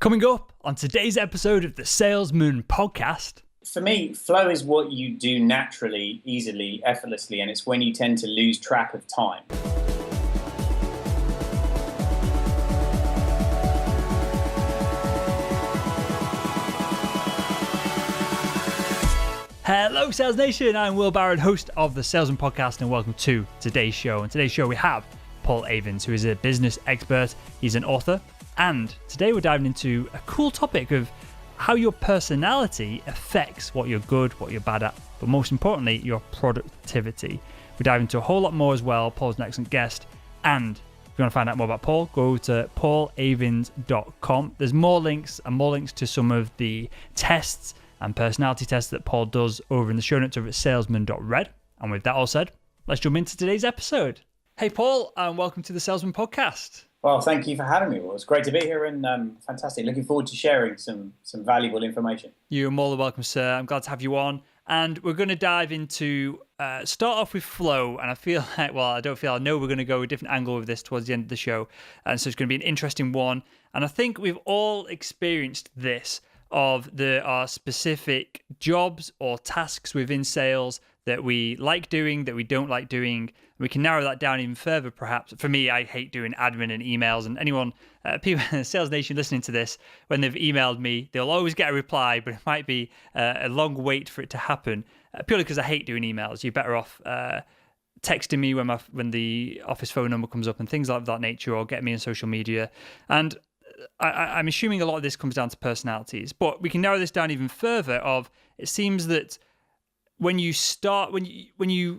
Coming up on today's episode of the Salesman Podcast. For me, flow is what you do naturally, easily, effortlessly, and it's when you tend to lose track of time. Hello Sales Nation, I'm Will Barrett, host of the Salesman Podcast, and welcome to today's show. And today's show we have Paul Avins, who is a business expert. He's an author, and today we're diving into a cool topic of how your personality affects what you're good, what you're bad at, but most importantly, your productivity. We dive into a whole lot more as well. Paul's an excellent guest, and if you want to find out more about Paul, go to paulavins.com. There's more links to some of the tests and personality tests that Paul does over in the show notes over at salesman.red. And with that all said, let's jump into today's episode. Hey Paul, and welcome to the Salesman Podcast. Well, thank you for having me. Well, it's great to be here and fantastic. Looking forward to sharing some valuable information. You're more than welcome, sir. I'm glad to have you on. And we're going to dive into, start off with flow. And I know we're going to go a different angle with this towards the end of the show. And so it's going to be an interesting one. And I think we've all experienced this, there are specific jobs or tasks within sales that we like doing, that we don't like doing. We can narrow that down even further, perhaps. For me, I hate doing admin and emails, and anyone, people in Sales Nation listening to this, when they've emailed me, they'll always get a reply, but it might be a long wait for it to happen, purely because I hate doing emails. You're better off texting me when the office phone number comes up and things like that nature, or get me on social media. And I'm assuming a lot of this comes down to personalities, but we can narrow this down even further. It seems that when you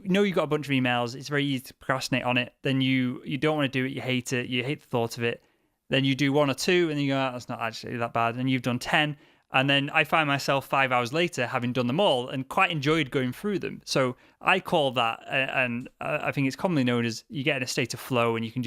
know you've got a bunch of emails, it's very easy to procrastinate on it. Then you don't want to do it. You hate the thought of it. Then you do one or two, and then you go, that's not actually that bad. And you've done 10, and then I find myself 5 hours later having done them all and quite enjoyed going through them. So I call that, and I think it's commonly known as, you get in a state of flow, and you can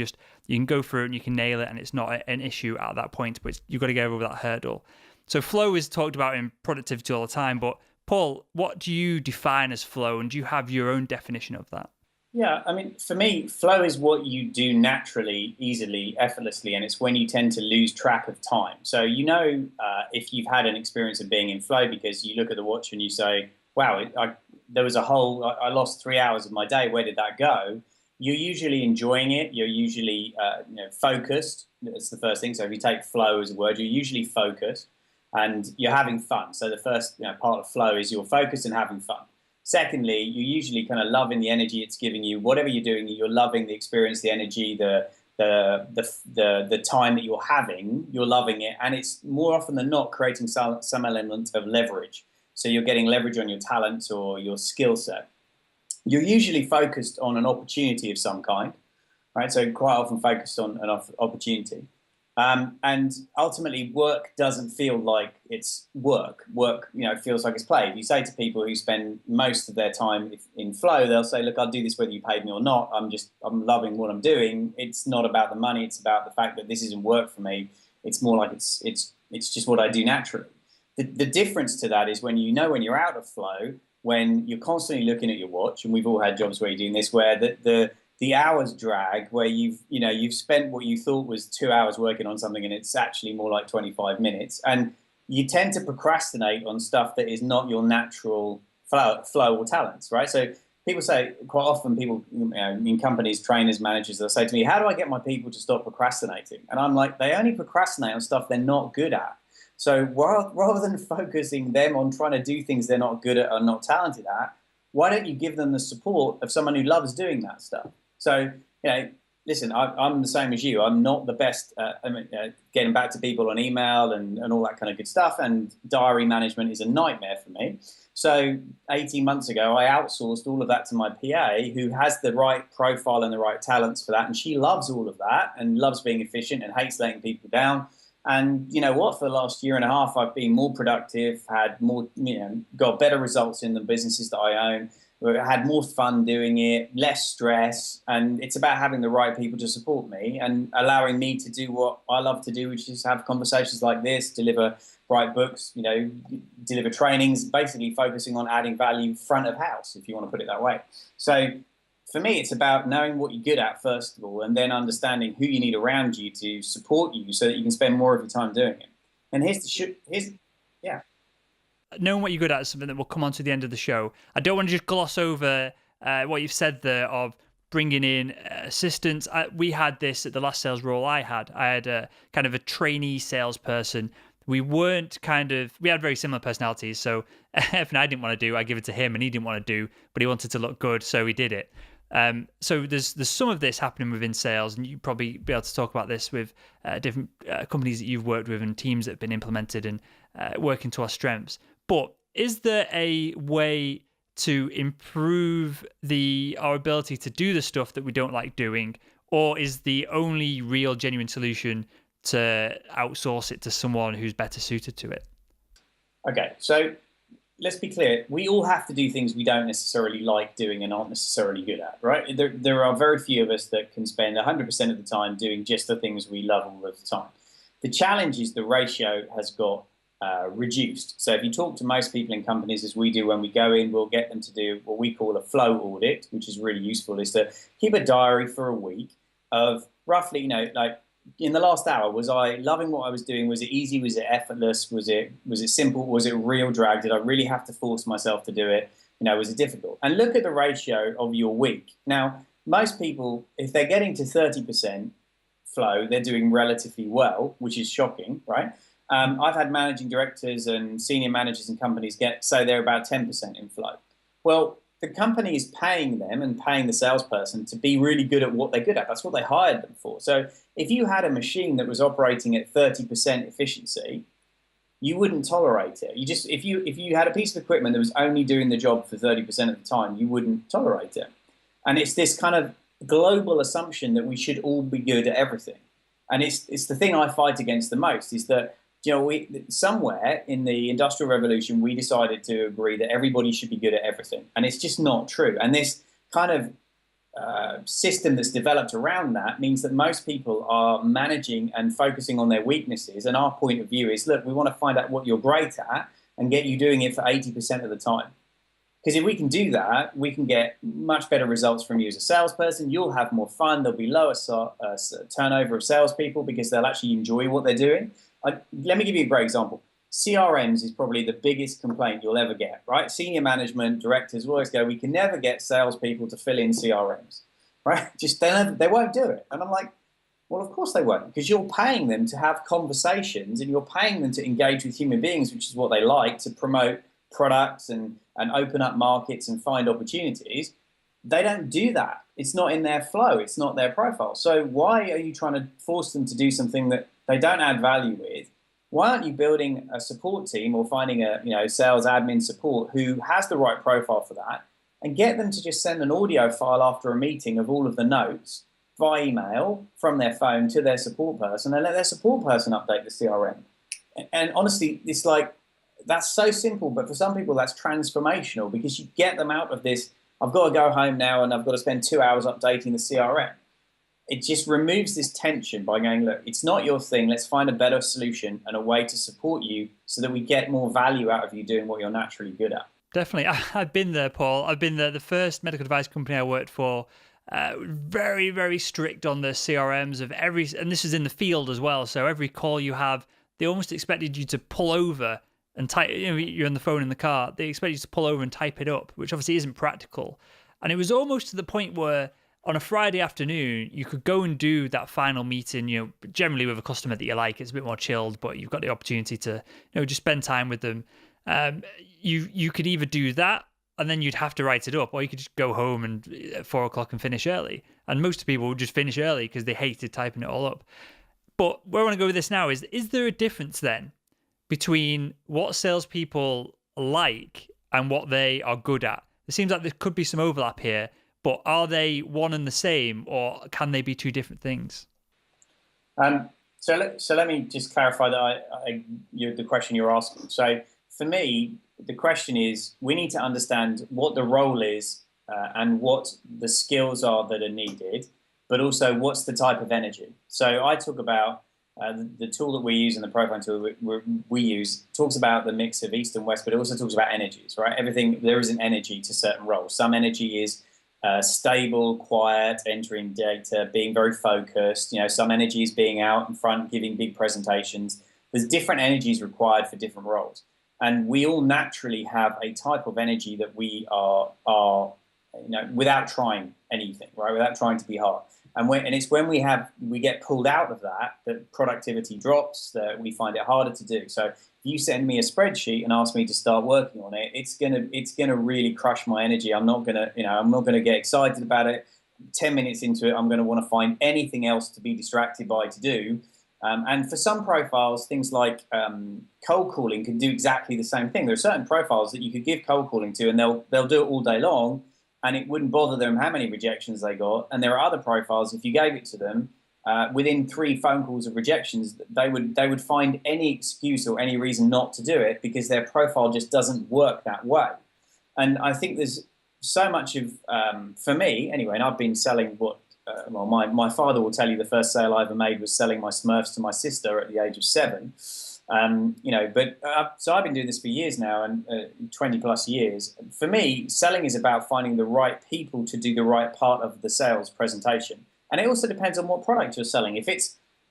go through it and you can nail it, and it's not an issue at that point, but you've got to get over that hurdle. So flow is talked about in productivity all the time, but Paul, what do you define as flow, and do you have your own definition of that? Yeah, I mean, for me, flow is what you do naturally, easily, effortlessly, and it's when you tend to lose track of time. So if you've had an experience of being in flow, because you look at the watch and you say, wow, I lost 3 hours of my day, where did that go? You're usually enjoying it, you're usually focused. That's the first thing. So if you take flow as a word, you're usually focused and you're having fun. So the first part of flow is you're focused and having fun. Secondly, you're usually kind of loving the energy it's giving you. Whatever you're doing, you're loving the experience, the energy, the time that you're having. You're loving it, and it's more often than not creating some element of leverage. So you're getting leverage on your talents or your skill set. You're usually focused on an opportunity of some kind, right? So quite often focused on an opportunity. And ultimately, work doesn't feel like it's work. Work, feels like it's play. If you say to people who spend most of their time in flow, they'll say, "Look, I'll do this whether you paid me or not. I'm loving what I'm doing. It's not about the money. It's about the fact that this isn't work for me. It's more like it's just what I do naturally." The difference to that is when you're out of flow, when you're constantly looking at your watch, and we've all had jobs where you're doing this, where the hours drag, where you've spent what you thought was 2 hours working on something and it's actually more like 25 minutes. And you tend to procrastinate on stuff that is not your natural flow or talents, right? So people say, quite often people in companies, trainers, managers, they'll say to me, how do I get my people to stop procrastinating? And I'm like, they only procrastinate on stuff they're not good at. So rather than focusing them on trying to do things they're not good at or not talented at, why don't you give them the support of someone who loves doing that stuff? So, listen, I'm the same as you. I'm not the best at getting back to people on email and all that kind of good stuff. And diary management is a nightmare for me. So 18 months ago, I outsourced all of that to my PA, who has the right profile and the right talents for that. And she loves all of that and loves being efficient and hates letting people down. And you know what? For the last year and a half, I've been more productive, had more, got better results in the businesses that I own. Had more fun doing it, less stress, and it's about having the right people to support me and allowing me to do what I love to do, which is have conversations like this, deliver write books, deliver trainings, basically focusing on adding value front of house, if you want to put it that way. So for me, it's about knowing what you're good at, first of all, and then understanding who you need around you to support you so that you can spend more of your time doing it. And here's yeah. Knowing what you're good at is something that will come on to the end of the show. I don't want to just gloss over what you've said there of bringing in assistants. We had this at the last sales role I had. I had a kind of a trainee salesperson. We had very similar personalities. So everything I didn't want to do, I give it to him, and he didn't want to do, but he wanted to look good, so he did it. So there's some of this happening within sales, and you probably be able to talk about this with different companies that you've worked with and teams that have been implemented and working to our strengths. But is there a way to improve our ability to do the stuff that we don't like doing, or is the only real genuine solution to outsource it to someone who's better suited to it? Okay, so let's be clear. We all have to do things we don't necessarily like doing and aren't necessarily good at, right? There are very few of us that can spend 100% of the time doing just the things we love all of the time. The challenge is the ratio has got reduced. So if you talk to most people in companies, as we do when we go in, we'll get them to do what we call a flow audit, which is really useful, is to keep a diary for a week of roughly, like in the last hour, was I loving what I was doing? Was it easy? Was it effortless? Was it simple? Was it real drag? Did I really have to force myself to do it? Was it difficult? And look at the ratio of your week. Now, most people, if they're getting to 30% flow, they're doing relatively well, which is shocking, right? I've had managing directors and senior managers in companies say they're about 10% in flow. Well, the company is paying them and paying the salesperson to be really good at what they're good at. That's what they hired them for. So if you had a machine that was operating at 30% efficiency, you wouldn't tolerate it. If you had a piece of equipment that was only doing the job for 30% of the time, you wouldn't tolerate it. And it's this kind of global assumption that we should all be good at everything. And it's the thing I fight against the most, is that somewhere in the Industrial Revolution, we decided to agree that everybody should be good at everything. And it's just not true. And this kind of system that's developed around that means that most people are managing and focusing on their weaknesses. And our point of view is, look, we want to find out what you're great at and get you doing it for 80% of the time. Because if we can do that, we can get much better results from you as a salesperson. You'll have more fun. There'll be lower turnover of salespeople because they'll actually enjoy what they're doing. Let me give you a great example. CRMs is probably the biggest complaint you'll ever get, right? Senior management, directors will always go, we can never get salespeople to fill in CRMs, right? Just they won't do it. And I'm like, well, of course they won't, because you're paying them to have conversations and you're paying them to engage with human beings, which is what they like, to promote products and open up markets and find opportunities. They don't do that. It's not in their flow. It's not their profile. So why are you trying to force them to do something that they don't add value with? Why aren't you building a support team or finding a sales admin support who has the right profile for that, and get them to just send an audio file after a meeting of all of the notes via email from their phone to their support person, and let their support person update the CRM. And honestly, it's like, that's so simple, but for some people that's transformational, because you get them out of this, I've got to go home now and I've got to spend 2 hours updating the CRM. It just removes this tension by going, look, it's not your thing. Let's find a better solution and a way to support you so that we get more value out of you doing what you're naturally good at. Definitely. I've been there, Paul. I've been there. The first medical device company I worked for, very, very strict on the CRMs of and this is in the field as well. So every call you have, they almost expected you to pull over and type, you're on the phone in the car. They expect you to pull over and type it up, which obviously isn't practical. And it was almost to the point where on a Friday afternoon, you could go and do that final meeting, generally with a customer that you like. It's a bit more chilled, but you've got the opportunity to, just spend time with them. You could either do that and then you'd have to write it up, or you could just go home and at 4 o'clock and finish early. And most people would just finish early because they hated typing it all up. But where I want to go with this now is there a difference then between what salespeople like and what they are good at? It seems like there could be some overlap here, but are they one and the same, or can they be two different things? So let me just clarify that the question you're asking. So for me, the question is, we need to understand what the role is and what the skills are that are needed, but also what's the type of energy. So I talk about the tool that we use and the profiling tool we use talks about the mix of East and West, but it also talks about energies, right? There is an energy to certain roles. Some energy is stable, quiet, entering data, being very focused. Some energy is being out in front, giving big presentations. there's different energies required for different roles. And we all naturally have a type of energy that we are without trying anything, right? Without trying to be hard. And it's when we get pulled out of that productivity drops, that we find it harder to do. So if you send me a spreadsheet and ask me to start working on it, it's gonna really crush my energy. I'm not gonna get excited about it. 10 minutes into it, I'm going to want to find anything else to be distracted by to do. And for some profiles, things like cold calling can do exactly the same thing. There are certain profiles that you could give cold calling to, and they'll do it all day long, and it wouldn't bother them how many rejections they got. And there are other profiles, if you gave it to them, within 3 phone calls of rejections, they would find any excuse or any reason not to do it because their profile just doesn't work that way. And I think there's so much of, for me anyway, and I've been selling my father will tell you the first sale I ever made was selling my Smurfs to my sister at the age of 7. So I've been doing this for years now, and 20 plus years. For me, selling is about finding the right people to do the right part of the sales presentation. And it also depends on what product you're selling.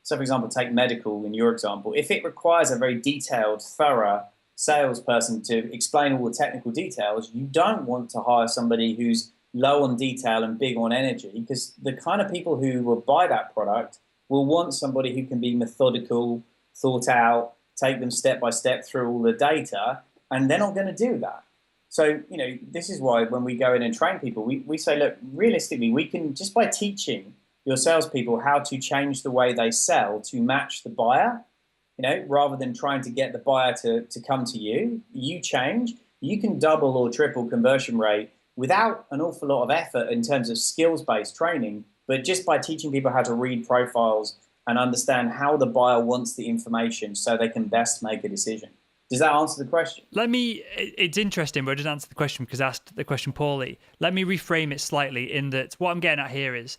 So for example, take medical in your example, if it requires a very detailed, thorough salesperson to explain all the technical details, you don't want to hire somebody who's low on detail and big on energy, because the kind of people who will buy that product will want somebody who can be methodical, thought out, take them step by step through all the data, and they're not going to do that. So, this is why when we go in and train people, we say, look, realistically, we can, just by teaching your salespeople how to change the way they sell to match the buyer, rather than trying to get the buyer to come to you, you change, you can double or triple conversion rate without an awful lot of effort in terms of skills-based training, but just by teaching people how to read profiles and understand how the buyer wants the information so they can best make a decision. Does that answer the question? It's interesting, but I didn't answer the question because I asked the question poorly. Let me reframe it slightly in that what I'm getting at here is,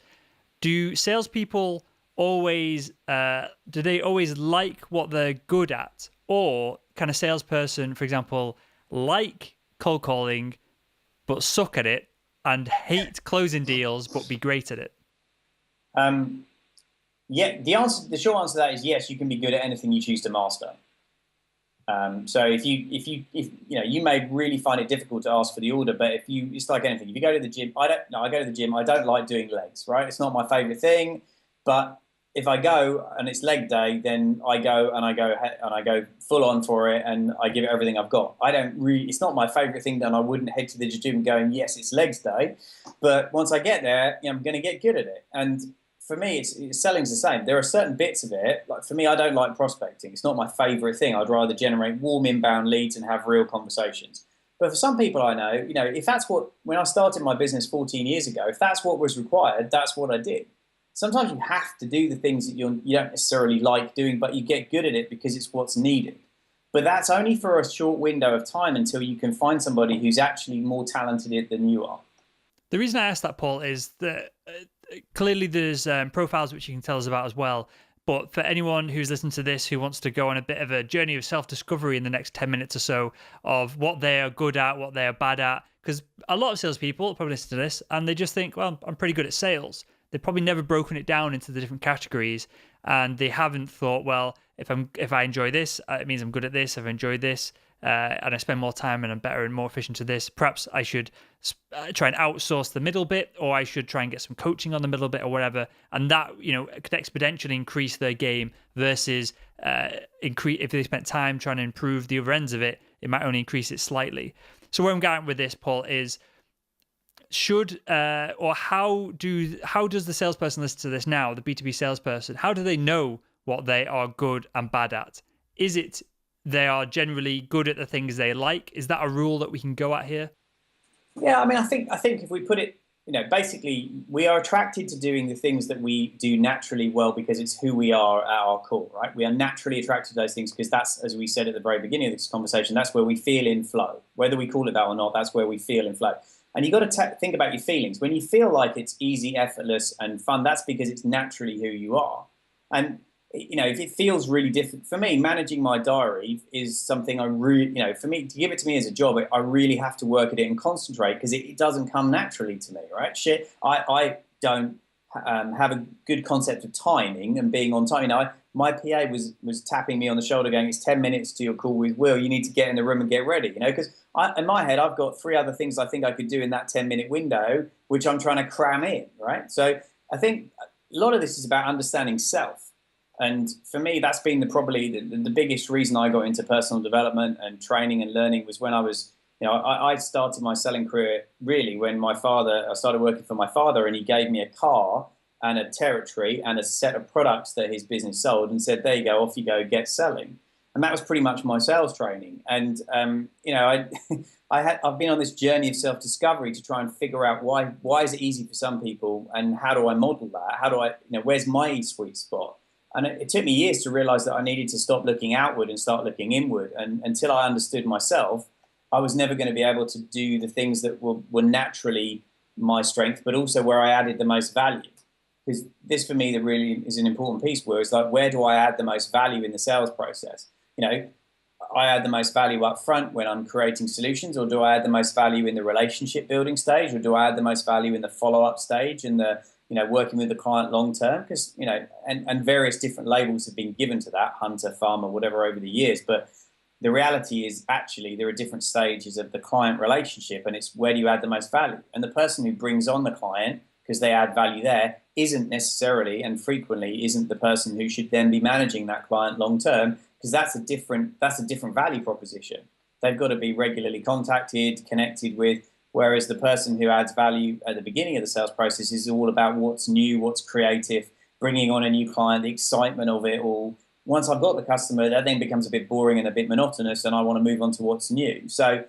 do salespeople always do they always like what they're good at, or can a salesperson, for example, like cold calling but suck at it and hate closing deals but be great at it? The short answer to that is yes, you can be good at anything you choose to master. So if you may really find it difficult to ask for the order, but it's like anything. If you go to the gym, I go to the gym. I don't like doing legs, right? It's not my favorite thing, but if I go and it's leg day, then I go full on for it, and I give it everything I've got. It's not my favorite thing, and I wouldn't head to the gym going, yes, it's legs day. But once I get there, I'm going to get good at it. And for me, selling's the same. There are certain bits of it. Like for me, I don't like prospecting. It's not my favorite thing. I'd rather generate warm inbound leads and have real conversations. But for some people I know, if that's when I started my business 14 years ago, if that's what was required, that's what I did. Sometimes you have to do the things that you don't necessarily like doing, but you get good at it because it's what's needed. But that's only for a short window of time until you can find somebody who's actually more talented than you are. The reason I asked that, Paul, is that clearly there's profiles which you can tell us about as well. But for anyone who's listened to this who wants to go on a bit of a journey of self-discovery in the next 10 minutes or so of what they are good at, what they are bad at, because a lot of salespeople probably listen to this and they just think, well, I'm pretty good at sales. They've probably never broken it down into the different categories, and they haven't thought, well, if I enjoy this, it means I'm good at this. If I enjoy this, and I spend more time and I'm better and more efficient to this, perhaps I should try and outsource the middle bit, or I should try and get some coaching on the middle bit or whatever. And that, could exponentially increase their game versus if they spent time trying to improve the other ends of it, it might only increase it slightly. So where I'm going with this, Paul, is how does the salesperson listen to this now, the B2B salesperson, how do they know what they are good and bad at? Is it they are generally good at the things they like? Is that a rule that we can go at here? Yeah, I think if we put it, basically we are attracted to doing the things that we do naturally well because it's who we are at our core, right? We are naturally attracted to those things because that's, as we said at the very beginning of this conversation, that's where we feel in flow. Whether we call it that or not, that's where we feel in flow. And you've got to think about your feelings. When you feel like it's easy, effortless, and fun, that's because it's naturally who you are. And if it feels really different for me, managing my diary is something I really, for me, to give it to me as a job, I really have to work at it and concentrate because it doesn't come naturally to me, right? I don't have a good concept of timing and being on time. my PA was tapping me on the shoulder going, it's 10 minutes to your call with Will. You need to get in the room and get ready, because in my head, I've got 3 other things I think I could do in that 10-minute window, which I'm trying to cram in, right? So I think a lot of this is about understanding self. And for me, that's been probably the biggest reason I got into personal development and training and learning was when I was, I started my selling career really when I started working for my father, and he gave me a car and a territory and a set of products that his business sold and said, there you go, off you go, get selling. And that was pretty much my sales training. And, I've been on this journey of self-discovery to try and figure out why is it easy for some people and how do I model that? How do I, where's my sweet spot? And it took me years to realize that I needed to stop looking outward and start looking inward. And until I understood myself, I was never going to be able to do the things that were naturally my strength, but also where I added the most value. Because this, for me, that really is an important piece. Where it's like, where do I add the most value in the sales process? I add the most value up front when I'm creating solutions, or do I add the most value in the relationship building stage, or do I add the most value in the follow-up stage and the working with the client long term? Because and various different labels have been given to that, hunter, farmer, whatever, over the years. But the reality is actually there are different stages of the client relationship, and it's where do you add the most value? And the person who brings on the client, because they add value there, isn't necessarily and frequently isn't the person who should then be managing that client long term, because that's a different value proposition. They've got to be regularly contacted, connected with, whereas the person who adds value at the beginning of the sales process is all about what's new, what's creative, bringing on a new client, the excitement of it all. Once I've got the customer, that then becomes a bit boring and a bit monotonous, and I want to move on to what's new. So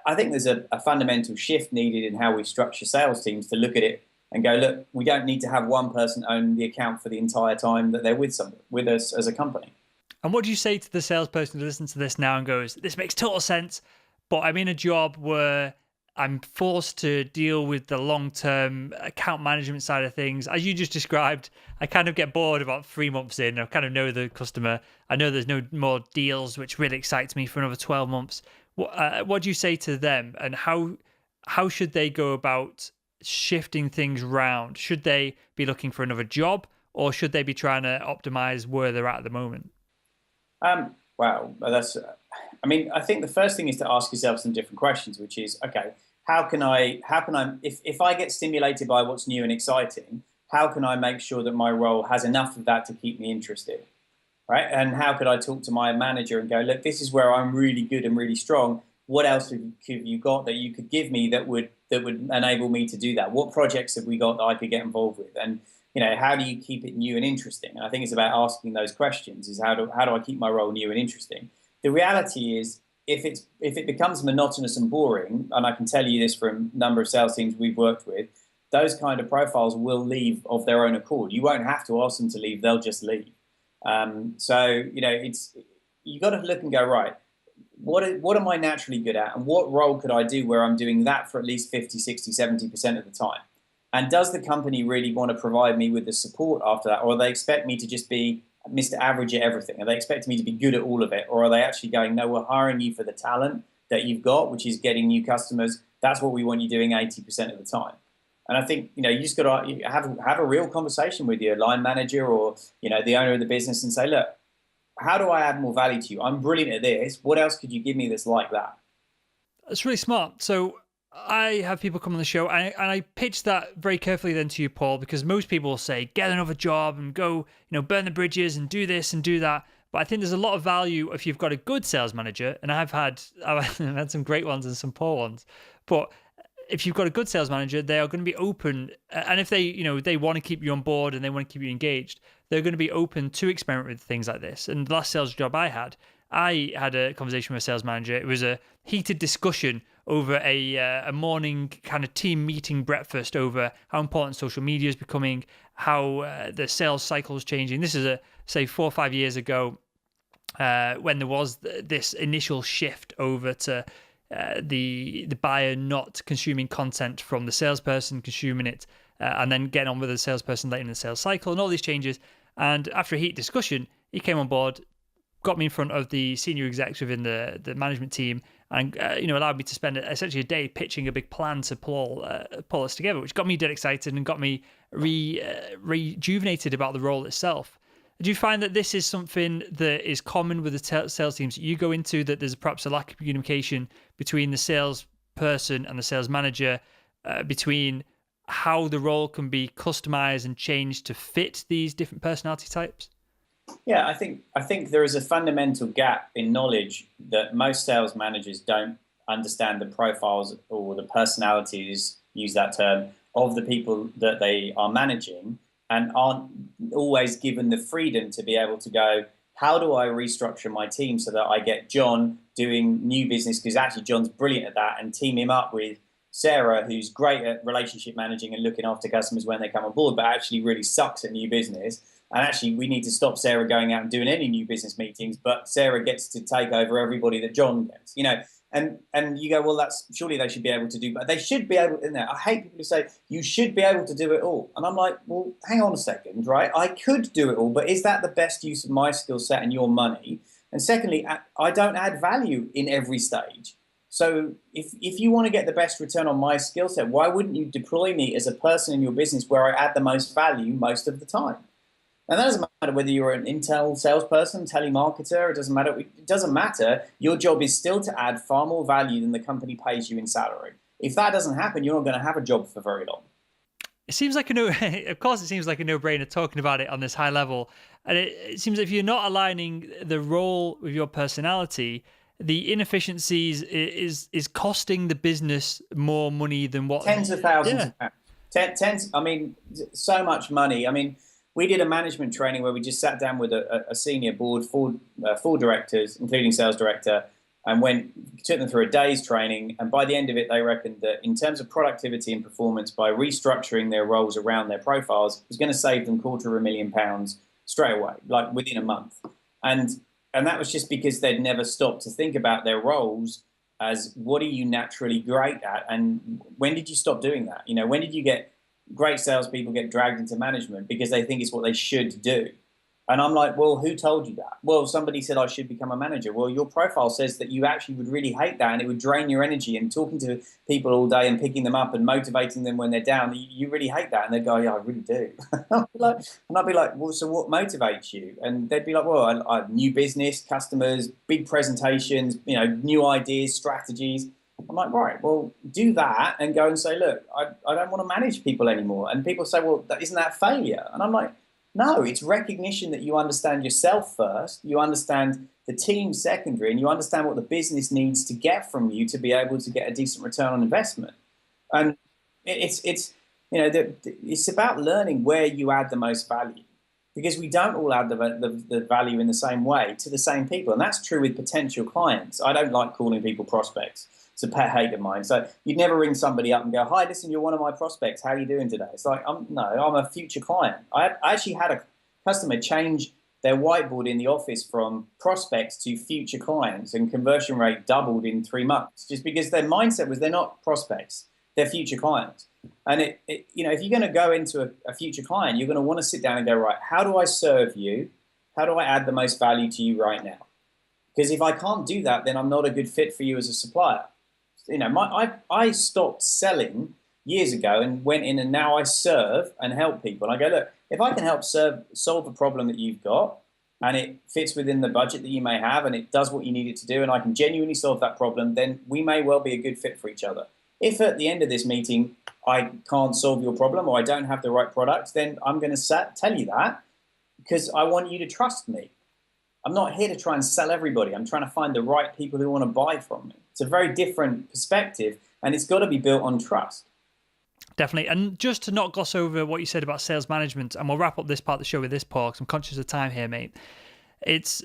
I think there's a fundamental shift needed in how we structure sales teams to look at it and go, look, we don't need to have one person own the account for the entire time that they're with us as a company. And what do you say to the salesperson who listens to this now and goes, this makes total sense, but I'm in a job where I'm forced to deal with the long-term account management side of things. As you just described, I kind of get bored about 3 months in. I kind of know the customer. I know there's no more deals, which really excites me for another 12 months. What do you say to them, and how should they go about shifting things around? Should they be looking for another job, or should they be trying to optimize where they're at the moment? Wow, I think the first thing is to ask yourself some different questions, which is, okay, how can I, if I get stimulated by what's new and exciting, how can I make sure that my role has enough of that to keep me interested, right? And how could I talk to my manager and go, look, this is where I'm really good and really strong. What else have you got that you could give me that would enable me to do that? What projects have we got that I could get involved with? And how do you keep it new and interesting? And I think it's about asking those questions: is how do I keep my role new and interesting? The reality is, if it becomes monotonous and boring, and I can tell you this from a number of sales teams we've worked with, those kind of profiles will leave of their own accord. You won't have to ask them to leave; they'll just leave. It's you got to look and go, right, what am I naturally good at, and what role could I do where I'm doing that for at least 50, 60, 70% of the time? And does the company really want to provide me with the support after that? Or they expect me to just be Mr. Average at everything? Are they expecting me to be good at all of it? Or are they actually going, no, we're hiring you for the talent that you've got, which is getting new customers. That's what we want you doing 80% of the time. And I think, you just got to have a real conversation with your line manager or, the owner of the business and say, look, how do I add more value to you? I'm brilliant at this. What else could you give me that's like that? That's really smart. So I have people come on the show, and I pitch that very carefully then to you, Paul, because most people will say, get another job and go, burn the bridges and do this and do that. But I think there's a lot of value if you've got a good sales manager, and I've had some great ones and some poor ones. But if you've got a good sales manager, they are going to be open, and if they, they want to keep you on board and they want to keep you engaged, they're going to be open to experiment with things like this. And the last sales job I had a conversation with a sales manager. It was a heated discussion over a morning kind of team meeting breakfast over how important social media is becoming, how the sales cycle is changing. This is say 4 or 5 years ago, when there was this initial shift over to the buyer not consuming content from the salesperson, consuming it, and then getting on with the salesperson later in the sales cycle, and all these changes. And after a heated discussion, he came on board, got me in front of the senior execs within the management team, and allowed me to spend essentially a day pitching a big plan to pull us together, which got me dead excited and got me rejuvenated about the role itself. Do you find that this is something that is common with the sales teams that you go into, that there's perhaps a lack of communication between the salesperson and the sales manager, between how the role can be customized and changed to fit these different personality types? Yeah, I think there is a fundamental gap in knowledge that most sales managers don't understand the profiles or the personalities, use that term, of the people that they are managing, and aren't always given the freedom to be able to go, how do I restructure my team so that I get John doing new business, because actually John's brilliant at that, and team him up with Sarah, who's great at relationship managing and looking after customers when they come on board, but actually really sucks at new business. And actually, we need to stop Sarah going out and doing any new business meetings, but Sarah gets to take over everybody that John gets, and you go, well, that's surely they should be able to do, but they should be able. I hate people who say you should be able to do it all, and I'm like, well, hang on a second, right? I could do it all, but is that the best use of my skill set and your money? And secondly, I don't add value in every stage. So if you want to get the best return on my skill set, why wouldn't you deploy me as a person in your business where I add the most value most of the time? And that doesn't matter whether you're an Intel salesperson, telemarketer, it doesn't matter. Your job is still to add far more value than the company pays you in salary. If that doesn't happen, you're not going to have a job for very long. It seems like of course, it seems like a no-brainer talking about it on this high level. And it seems if you're not aligning the role with your personality, the inefficiencies is costing the business more money than what tens of thousands of pounds. I mean, so much money. I mean, we did a management training where we just sat down with a senior board, four directors, including sales director, and took them through a day's training. And by the end of it, they reckoned that in terms of productivity and performance, by restructuring their roles around their profiles, it was going to save them £250,000 straight away, like within a month. And that was just because they'd never stopped to think about their roles as, what are you naturally great at? And when did you stop doing that? When did you get great salespeople get dragged into management because they think it's what they should do? And I'm like, well, who told you that? Well, somebody said I should become a manager. Well, your profile says that you actually would really hate that, and it would drain your energy, and talking to people all day and picking them up and motivating them when they're down, you really hate that. And they'd go, yeah, I really do. And I'd be like, well, so what motivates you? And they'd be like, well, I new business, customers, big presentations, new ideas, strategies. I'm like, right, well, do that and go and say, look, I don't want to manage people anymore. And people say, well, isn't that failure? And I'm like, no, it's recognition that you understand yourself first, you understand the team secondary, and you understand what the business needs to get from you to be able to get a decent return on investment. And it's about learning where you add the most value, because we don't all add the value in the same way to the same people. And that's true with potential clients. I don't like calling people prospects. It's a pet hate of mine. So you'd never ring somebody up and go, hi, listen, you're one of my prospects. How are you doing today? It's like, I'm a future client. I actually had a customer change their whiteboard in the office from prospects to future clients, and conversion rate doubled in 3 months, just because their mindset was they're not prospects, they're future clients. And if you're going to go into a future client, you're going to want to sit down and go, right, how do I serve you? How do I add the most value to you right now? Because if I can't do that, then I'm not a good fit for you as a supplier. I stopped selling years ago and went in, and now I serve and help people. And I go, look, if I can help solve a problem that you've got, and it fits within the budget that you may have, and it does what you need it to do, and I can genuinely solve that problem, then we may well be a good fit for each other. If at the end of this meeting I can't solve your problem, or I don't have the right product, then I'm going to tell you that, because I want you to trust me. I'm not here to try and sell everybody. I'm trying to find the right people who want to buy from me. It's a very different perspective, and it's got to be built on trust. Definitely. And just to not gloss over what you said about sales management, and we'll wrap up this part of the show with this, Paul, because I'm conscious of time here, mate. It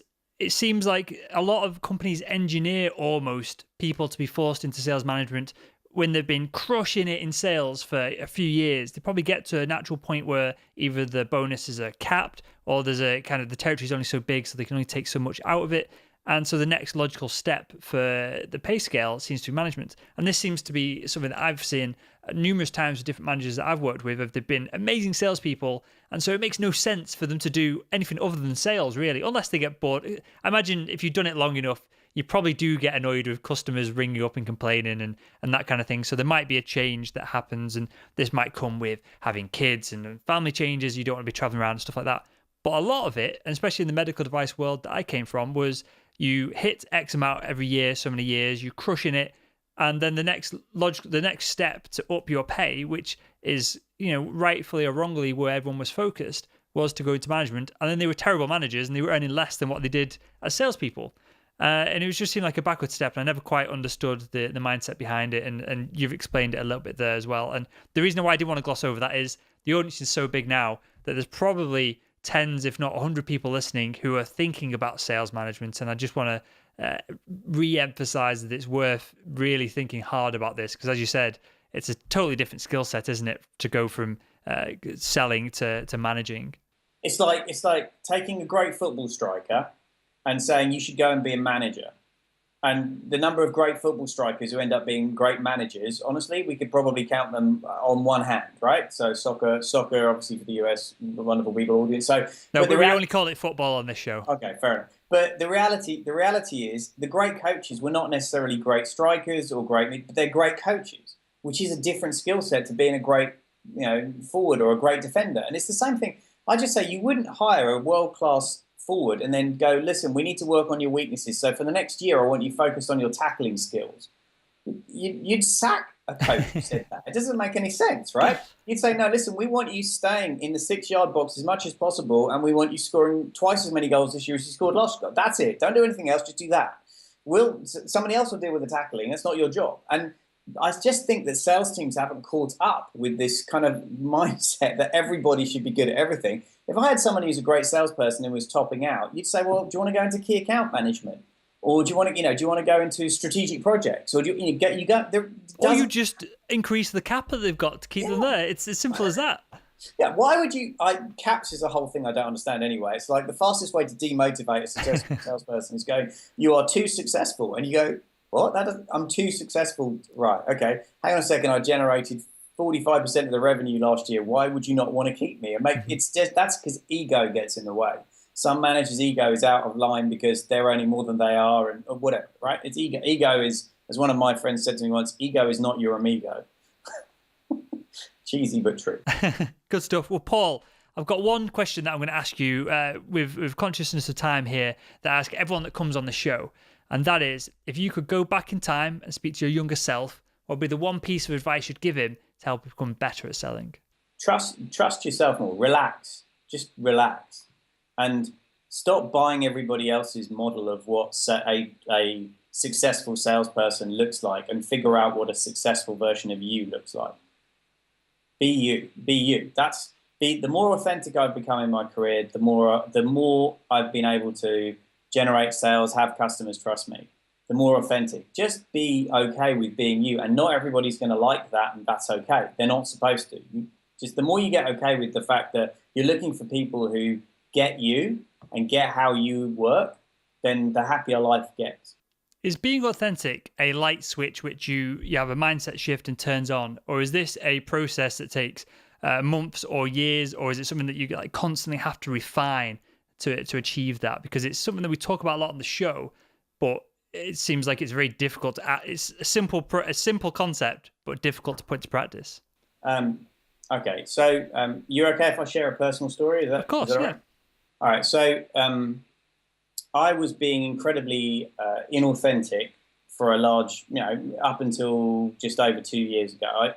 seems like a lot of companies engineer almost people to be forced into sales management when they've been crushing it in sales for a few years. They probably get to a natural point where either the bonuses are capped, or there's a kind of the territory is only so big, so they can only take so much out of it. And so the next logical step for the pay scale seems to be management. And this seems to be something that I've seen numerous times with different managers that I've worked with. They've been amazing salespeople. And so it makes no sense for them to do anything other than sales, really, unless they get bored. I imagine if you've done it long enough, you probably do get annoyed with customers ringing up and complaining and that kind of thing. So there might be a change that happens. And this might come with having kids and family changes. You don't want to be traveling around and stuff like that. But a lot of it, and especially in the medical device world that I came from, was you hit X amount every year, so many years, you're crushing it, and then the next step to up your pay, which is, rightfully or wrongly where everyone was focused, was to go into management. And then they were terrible managers and they were earning less than what they did as salespeople. And it was just seemed like a backward step, and I never quite understood the mindset behind it. And you've explained it a little bit there as well. And the reason why I didn't want to gloss over that is the audience is so big now that there's probably tens, if not 100 people listening who are thinking about sales management. And I just want to re-emphasize that it's worth really thinking hard about this, because as you said, it's a totally different skill set, isn't it, to go from selling to managing. It's like taking a great football striker and saying you should go and be a manager. And the number of great football strikers who end up being great managers, honestly, we could probably count them on one hand, right? So soccer, obviously for the US, a wonderful people audience. So no, but we only call it football on this show. Okay, fair enough. But the reality is the great coaches were not necessarily great strikers or great, but they're great coaches, which is a different skill set to being a great, forward or a great defender. And it's the same thing. I just say you wouldn't hire a world-class forward and then go, listen, we need to work on your weaknesses. So for the next year, I want you focused on your tackling skills. You'd sack a coach who said that. It doesn't make any sense, right? You'd say, no, listen, we want you staying in the 6-yard box as much as possible, and we want you scoring twice as many goals this year as you scored last year. That's it. Don't do anything else. Just do that. Somebody else will deal with the tackling. That's not your job. And I just think that sales teams haven't caught up with this kind of mindset that everybody should be good at everything. If I had someone who's a great salesperson and was topping out, you'd say, well, do you want to go into key account management? Or do you want to, go into strategic projects? Or do you go there? Or you just increase the cap that they've got to keep them there. It's as simple as that. Yeah, why would you? Caps is a whole thing I don't understand anyway. It's like the fastest way to demotivate a successful salesperson is going, you are too successful. And you go, what? I'm too successful. Right, okay. Hang on a second, I generated 45% of the revenue last year. Why would you not want to keep me? It's just that's because ego gets in the way. Some managers' ego is out of line because they're earning more than they are, and or whatever. Right? It's ego. Ego is, as one of my friends said to me once, ego is not your amigo. Cheesy but true. Good stuff. Well, Paul, I've got one question that I'm going to ask you with consciousness of time here that I ask everyone that comes on the show, and that is, if you could go back in time and speak to your younger self, what would be the one piece of advice you'd give him to help him become better at selling? Trust yourself more. Relax. Just relax. And stop buying everybody else's model of what a successful salesperson looks like, and figure out what a successful version of you looks like. Be you. Be you. The more authentic I've become in my career, the more I've been able to generate sales, have customers trust me. The more authentic. Just be okay with being you, and not everybody's going to like that, and that's okay. They're not supposed to. Just the more you get okay with the fact that you're looking for people who get you and get how you work, then the happier life gets. Is being authentic a light switch which you have a mindset shift and turns on, or is this a process that takes months or years, or is it something that you constantly have to refine to achieve that? Because it's something that we talk about a lot on the show, but it seems like it's very difficult to. It's a simple concept, but difficult to put into practice. Okay, so you're okay if I share a personal story? Of course, yeah. Right? All right, so I was being incredibly inauthentic for a large, up until just over 2 years ago.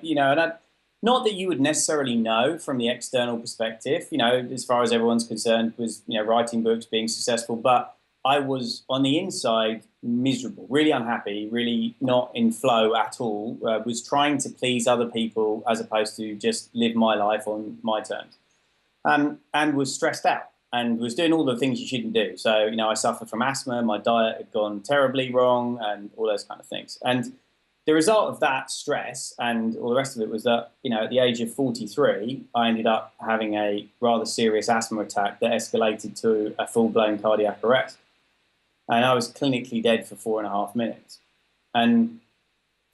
Not that you would necessarily know from the external perspective, as far as everyone's concerned, was, writing books, being successful, but I was on the inside miserable, really unhappy, really not in flow at all, was trying to please other people as opposed to just live my life on my terms, and was stressed out and was doing all the things you shouldn't do. So, I suffered from asthma, my diet had gone terribly wrong, and all those kind of things. And the result of that stress and all the rest of it was that, at the age of 43, I ended up having a rather serious asthma attack that escalated to a full-blown cardiac arrest. And I was clinically dead for 4.5 minutes. And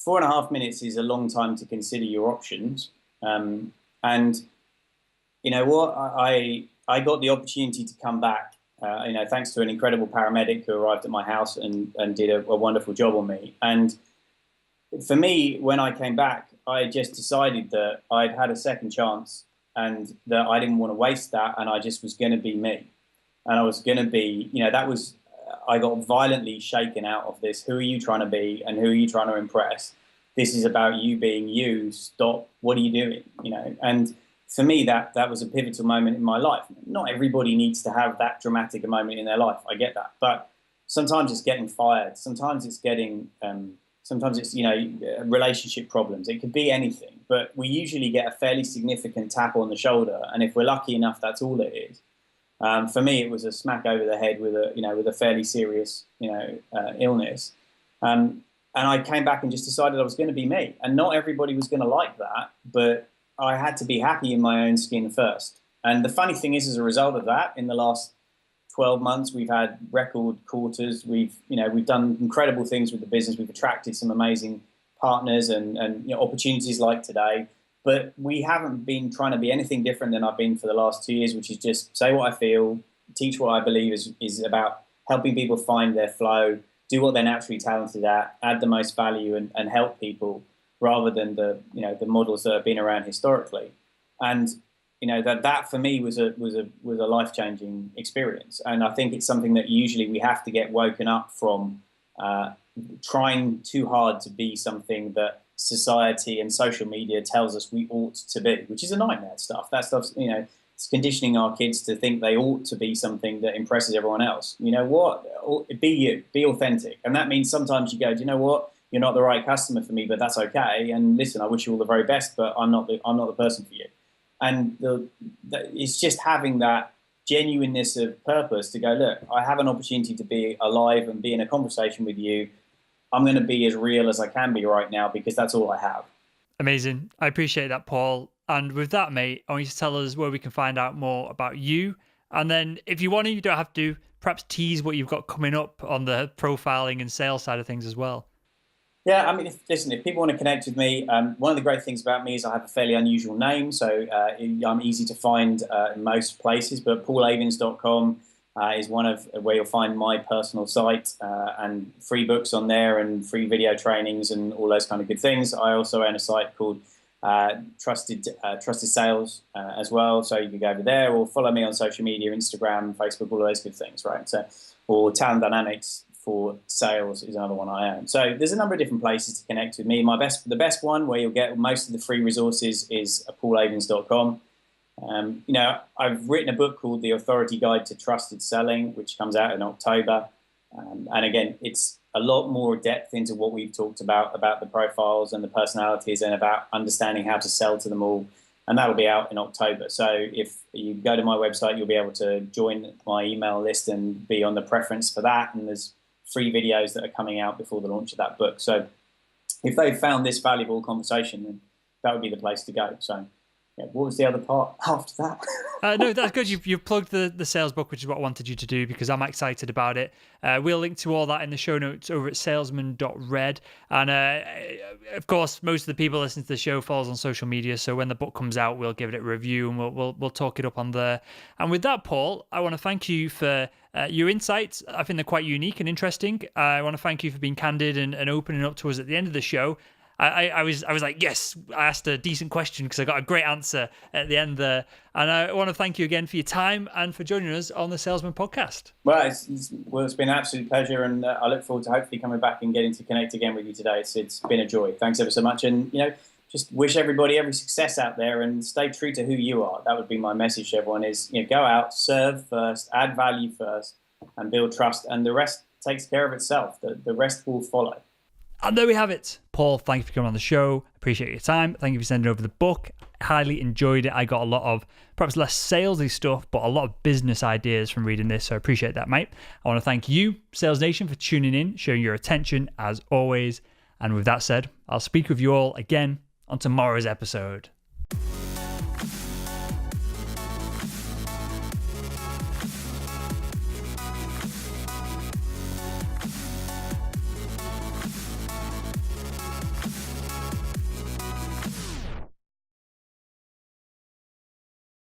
4.5 minutes is a long time to consider your options. And you know what? I got the opportunity to come back, thanks to an incredible paramedic who arrived at my house and did a wonderful job on me. And for me, when I came back, I just decided that I'd had a second chance and that I didn't want to waste that, and I just was going to be me, and I was going to be, that was, I got violently shaken out of this. Who are you trying to be, and who are you trying to impress? This is about you being you. Stop. What are you doing? And for me, that was a pivotal moment in my life. Not everybody needs to have that dramatic a moment in their life. I get that, but sometimes it's getting fired. Sometimes it's relationship problems. It could be anything, but we usually get a fairly significant tap on the shoulder, and if we're lucky enough, that's all it is. For me, it was a smack over the head with a fairly serious illness, and I came back and just decided I was going to be me, and not everybody was going to like that, but I had to be happy in my own skin first. And the funny thing is, as a result of that, in the last 12 months, we've had record quarters. We've done incredible things with the business. We've attracted some amazing partners and opportunities like today. But we haven't been trying to be anything different than I've been for the last 2 years, which is just say what I feel, teach what I believe is about helping people find their flow, do what they're naturally talented at, add the most value and help people, rather than the models that have been around historically. And that for me was a life-changing experience. And I think it's something that usually we have to get woken up from, trying too hard to be something that society and social media tells us we ought to be, which is a nightmare stuff. That stuff's, it's conditioning our kids to think they ought to be something that impresses everyone else. You know what? Be you, be authentic. And that means sometimes you go, do you know what? You're not the right customer for me, but that's okay. And listen, I wish you all the very best, but I'm not the person for you. And it's just having that genuineness of purpose to go, look, I have an opportunity to be alive and be in a conversation with you. I'm going to be as real as I can be right now because that's all I have. Amazing. I appreciate that, Paul. And with that, mate, I want you to tell us where we can find out more about you. And then if you want to, you don't have to, perhaps tease what you've got coming up on the profiling and sales side of things as well. Yeah, I mean, if people want to connect with me, one of the great things about me is I have a fairly unusual name, so I'm easy to find in most places, but paulavins.com is one of where you'll find my personal site and free books on there and free video trainings and all those kind of good things. I also own a site called Trusted Sales as well, so you can go over there or follow me on social media, Instagram, Facebook, all those good things, right? So, or Talent Dynamics for Sales is another one I own. So there's a number of different places to connect with me. The best one where you'll get most of the free resources is paulavins.com. I've written a book called The Authority Guide to Trusted Selling, which comes out in October. And again, it's a lot more depth into what we've talked about the profiles and the personalities and about understanding how to sell to them all. And that'll be out in October. So if you go to my website, you'll be able to join my email list and be on the preference for that. And there's free videos that are coming out before the launch of that book. So if they've found this valuable conversation, then that would be the place to go. So yeah, what was the other part after that? No, that's good. You've plugged the sales book, which is what I wanted you to do because I'm excited about it. We'll link to all that in the show notes over at salesman.red. And of course, most of the people listening to the show follows on social media. So when the book comes out, we'll give it a review and we'll talk it up on there. And with that, Paul, I want to thank you for your insights. I think they're quite unique and interesting. I want to thank you for being candid and opening up to us at the end of the show. I was like, yes, I asked a decent question because I got a great answer at the end there. And I want to thank you again for your time and for joining us on the Salesman Podcast. Well, it's been an absolute pleasure, and I look forward to hopefully coming back and getting to connect again with you today. It's been a joy. Thanks ever so much. And, just wish everybody every success out there and stay true to who you are. That would be my message to everyone is, go out, serve first, add value first, and build trust. And the rest takes care of itself. The rest will follow. And there we have it. Paul, thank you for coming on the show. Appreciate your time. Thank you for sending over the book. Highly enjoyed it. I got a lot of perhaps less salesy stuff, but a lot of business ideas from reading this. So I appreciate that, mate. I want to thank you, Sales Nation, for tuning in, showing your attention as always. And with that said, I'll speak with you all again on tomorrow's episode.